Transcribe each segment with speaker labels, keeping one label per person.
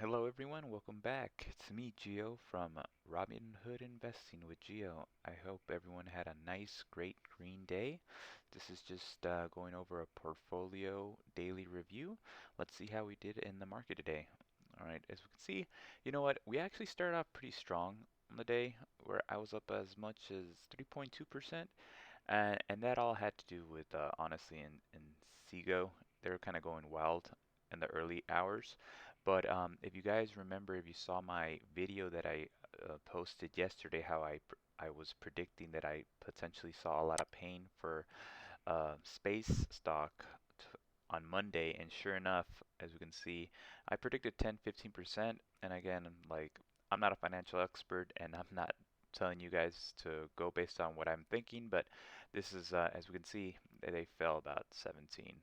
Speaker 1: Hello everyone, welcome back. It's me, Gio, from Robinhood Investing with Gio. I hope everyone had a nice, great green day. This is just going over a portfolio daily review. Let's see how we did in the market today. All right, as we can see, you know what? We actually started off pretty strong on the day, where I was up as much as 3.2%, and that all had to do with honestly in Seago. They were kind of going wild in the early hours. But if you guys remember, if you saw my video that I posted yesterday, how I was predicting that I potentially saw a lot of pain for space stock on Monday, and sure enough, as we can see, I predicted 10-15%. And again, like, I'm not a financial expert, and I'm not telling you guys to go based on what I'm thinking, but this is, as we can see, they fell about 17+%.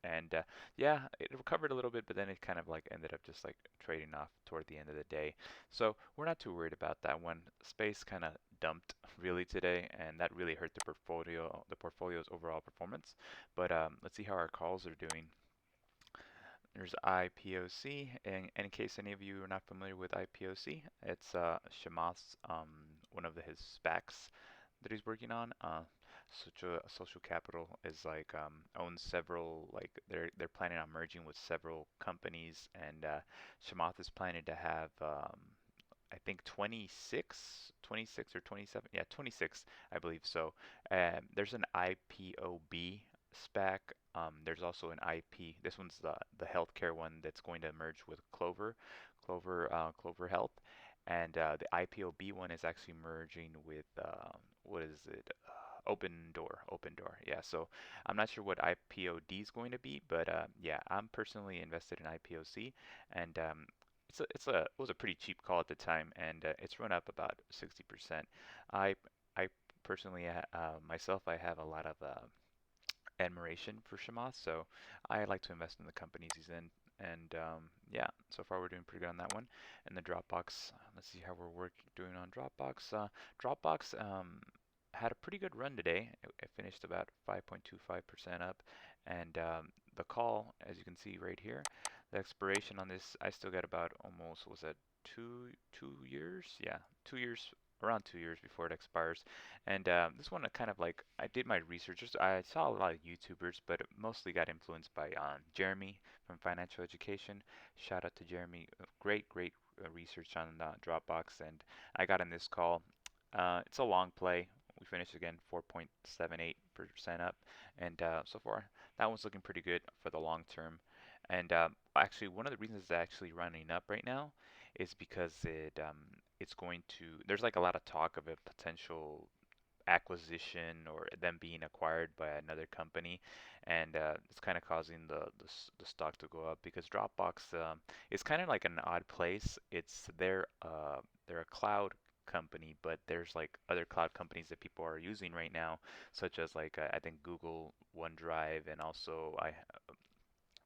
Speaker 1: And yeah, it recovered a little bit, but then it kind of like ended up just like trading off toward the end of the day. So we're not too worried about that one. Space kind of dumped really today, and that really hurt the portfolio's overall performance. But let's see how our calls are doing. There's IPOC, and in case any of you are not familiar with IPOC, it's Shamath's one of his SPACs that he's working on. Social Capital is like owns several, like they're planning on merging with several companies, and Shamath is planning to have I think 26 or 27, yeah, 26, I believe so. There's an IPOB SPAC. There's also an IP. This one's the healthcare one that's going to merge with Clover Health, and the IPOB one is actually merging with what is it? Open Door. Yeah. So I'm not sure what IPOD is going to be, but yeah, I'm personally invested in IPOC, and it was a pretty cheap call at the time, and it's run up about 60%. I I personally myself I have a lot of admiration for Shamath, so I like to invest in the companies he's in. And yeah, so far we're doing pretty good on that one. And the Dropbox, let's see how doing on Dropbox. Dropbox had a pretty good run today. It finished about 5.25% up, and the call, as you can see right here, the expiration on this, I still got about almost, was that 2 years? Yeah, 2 years, around 2 years before it expires. And this one, I kind of like, I did my research. I saw a lot of YouTubers, but it mostly got influenced by Jeremy from Financial Education. Shout out to Jeremy. Great research on Dropbox, and I got in this call. It's a long play. We finished again 4.78% up, and so far that one's looking pretty good for the long term. And actually, one of the reasons it's actually running up right now is because it's going to. There's like a lot of talk of a potential acquisition or them being acquired by another company, and it's kind of causing the stock to go up because Dropbox is kind of like an odd place. They're a cloud company, but there's like other cloud companies that people are using right now, such as like I think Google OneDrive, and also I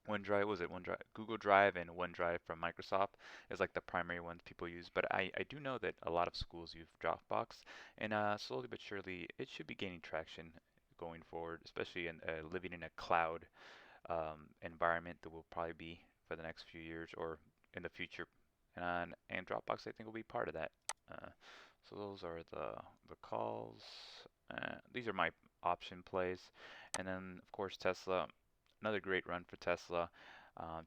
Speaker 1: OneDrive, was it OneDrive? Google Drive and OneDrive from Microsoft is like the primary ones people use. But I do know that a lot of schools use Dropbox, and slowly but surely it should be gaining traction going forward, especially in living in a cloud environment that will probably be for the next few years or in the future. And Dropbox, I think, will be part of that. So those are the calls. These are my option plays, and then of course Tesla, another great run for Tesla.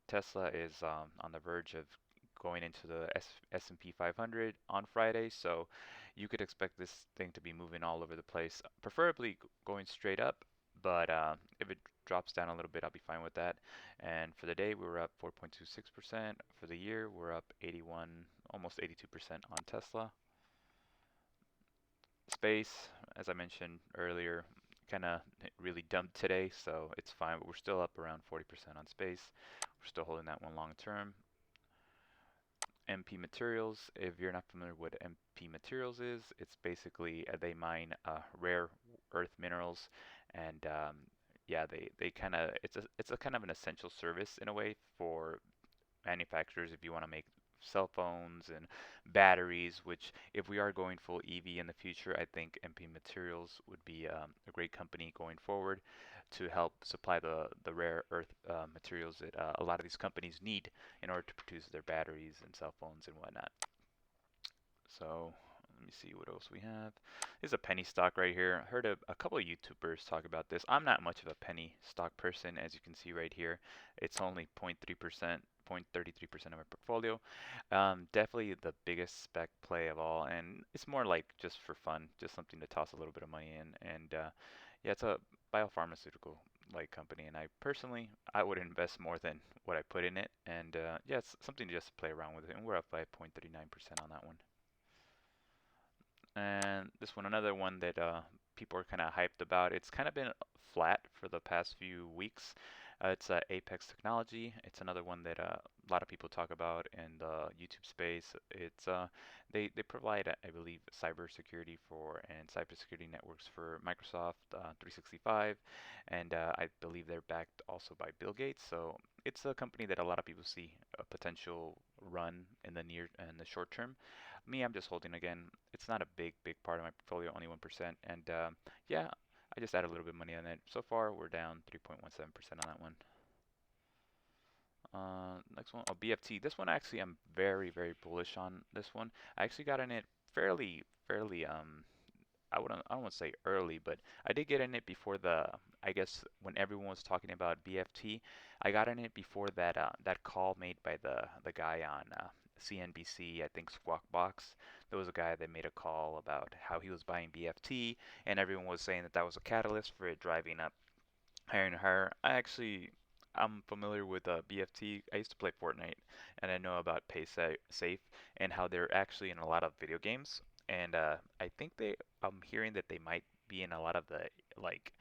Speaker 1: Tesla is on the verge of going into the S&P 500 on Friday, so you could expect this thing to be moving all over the place, preferably going straight up. But if it drops down a little bit, I'll be fine with that. And for the day, we were up 4.26%. For the year, we're up 81, almost 82% on Tesla. Space, as I mentioned earlier, kind of really dumped today, so it's fine, but we're still up around 40% on space. We're still holding that one long term. MP Materials, if you're not familiar with what MP Materials is, it's basically they mine rare earth minerals, and yeah, they kind of it's a kind of an essential service in a way for manufacturers if you want to make cell phones and batteries, which if we are going full EV in the future, I think MP Materials would be a great company going forward to help supply the rare earth materials that a lot of these companies need in order to produce their batteries and cell phones and whatnot. So let me see what else we have. There's a penny stock right here. I heard a couple of YouTubers talk about this. I'm not much of a penny stock person, as you can see right here. It's only 0.3%, 0.33% of my portfolio. Definitely the biggest spec play of all, and it's more like just for fun, just something to toss a little bit of money in. And yeah, it's a biopharmaceutical like company, and I would invest more than what I put in it. And yeah, it's something to just play around with it. And we're up by 0.39% on that one. And this one, another one that people are kind of hyped about. It's kind of been flat for the past few weeks. It's Apex Technology. It's another one that a lot of people talk about in the YouTube space. It's they provide, I believe, cybersecurity for and cybersecurity networks for Microsoft 365, and I believe they're backed also by Bill Gates. So it's a company that a lot of people see a potential run in the short term. Me, I'm just holding again. It's not a big part of my portfolio, only 1%. And yeah, I just added a little bit of money on it. So far, we're down 3.17% on that one. Next one, oh, BFT. This one actually, I'm very bullish on this one. I actually got in it fairly I don't want to say early, but I did get in it before I guess when everyone was talking about BFT, I got in it before that call made by the guy on CNBC, I think Squawk Box. There was a guy that made a call about how he was buying BFT, and everyone was saying that that was a catalyst for it driving up higher and higher. I'm familiar with BFT. I used to play Fortnite, and I know about Safe and how they're actually in a lot of video games. And I think I'm hearing that they might be in a lot of the like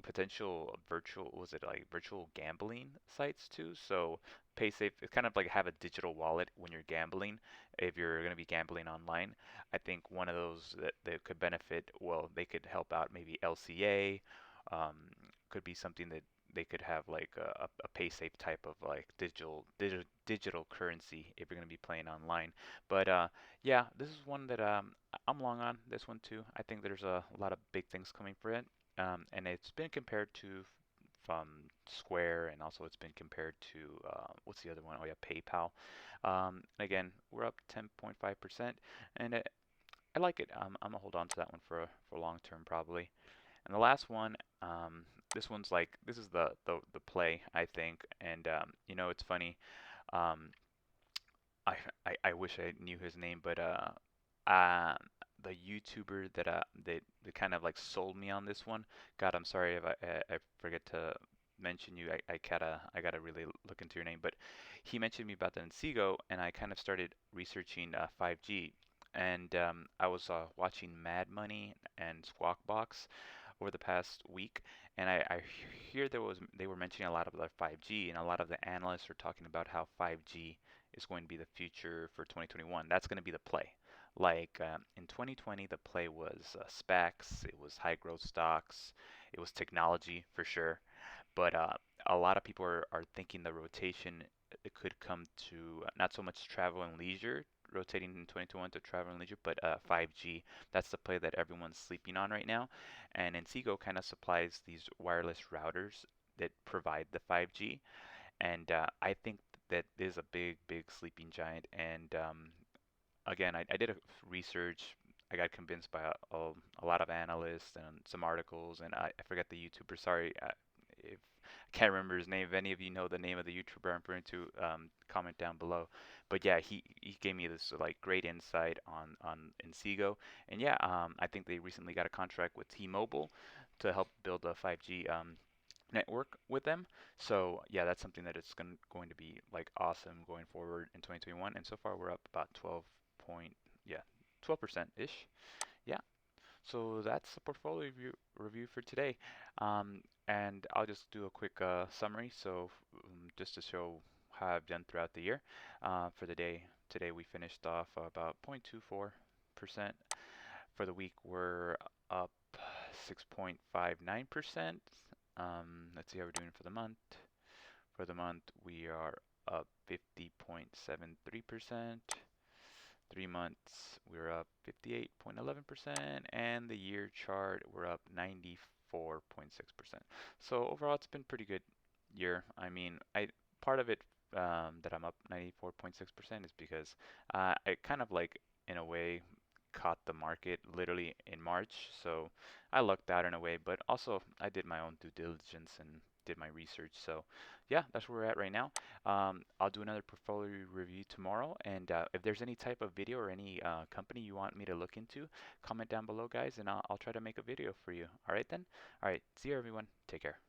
Speaker 1: potential virtual, was it like virtual gambling sites too? So PaySafe is kind of like have a digital wallet when you're gambling. If you're going to be gambling online, I think one of those that could benefit, well, they could help out maybe LCA, um, could be something that they could have like a PaySafe type of like digital currency if you're going to be playing online. But yeah, this is one that I'm long on this one too. I think there's a lot of big things coming for it. And it's been compared to from Square, and also it's been compared to what's the other one? Oh yeah, PayPal. Again, we're up 10.5%, and I like it. I'm gonna hold on to that one for long term probably. And the last one, this is the play I think, and it's funny. Um, I wish I knew his name, but uh, the YouTuber that kind of like sold me on this one. God, I'm sorry if I forget to mention you. I gotta really look into your name, but he mentioned me about the Encego, and I kind of started researching 5G. And I was watching Mad Money and Squawk Box over the past week, and I hear they were mentioning a lot of the 5G, and a lot of the analysts are talking about how 5G is going to be the future for 2021. That's going to be the play. Like in 2020, the play was SPACs, it was high growth stocks, it was technology for sure. But a lot of people are thinking the rotation it could come to not so much travel and leisure, rotating in 2021 to travel and leisure, but 5G. That's the play that everyone's sleeping on right now. And Inseego kind of supplies these wireless routers that provide the 5G. And I think that is a big sleeping giant. And again, I did a research. I got convinced by a lot of analysts and some articles, and I forget the YouTuber. Sorry, if I can't remember his name. If any of you know the name of the YouTuber I'm referring to, comment down below. But yeah, he gave me this like great insight on Inseego, and yeah, I think they recently got a contract with T-Mobile to help build a 5G network with them. So yeah, that's something that is going to be like awesome going forward in 2021. And so far we're up about 12 point, yeah, 12% ish. Yeah. So that's the portfolio review for today. And I'll just do a quick summary. So just to show how I've done throughout the year. For the day today, we finished off about 0.24%. For the week, we're up 6.59%. Let's see how we're doing for the month. For the month, we are up 50.6%. 58.73%. 3 months, we're up 58.11%, and the year chart, we're up 94.6%. So overall, it's been pretty good year. I mean, I part of it that I'm up 94.6% is because I kind of like, in a way, caught the market literally in March. So I lucked out in a way, but also I did my own due diligence and did my research. So yeah, that's where we're at right now. I'll do another portfolio review tomorrow, and if there's any type of video or any company you want me to look into, comment down below, guys, and I'll try to make a video for you. All right then? All right, see you everyone. Take care.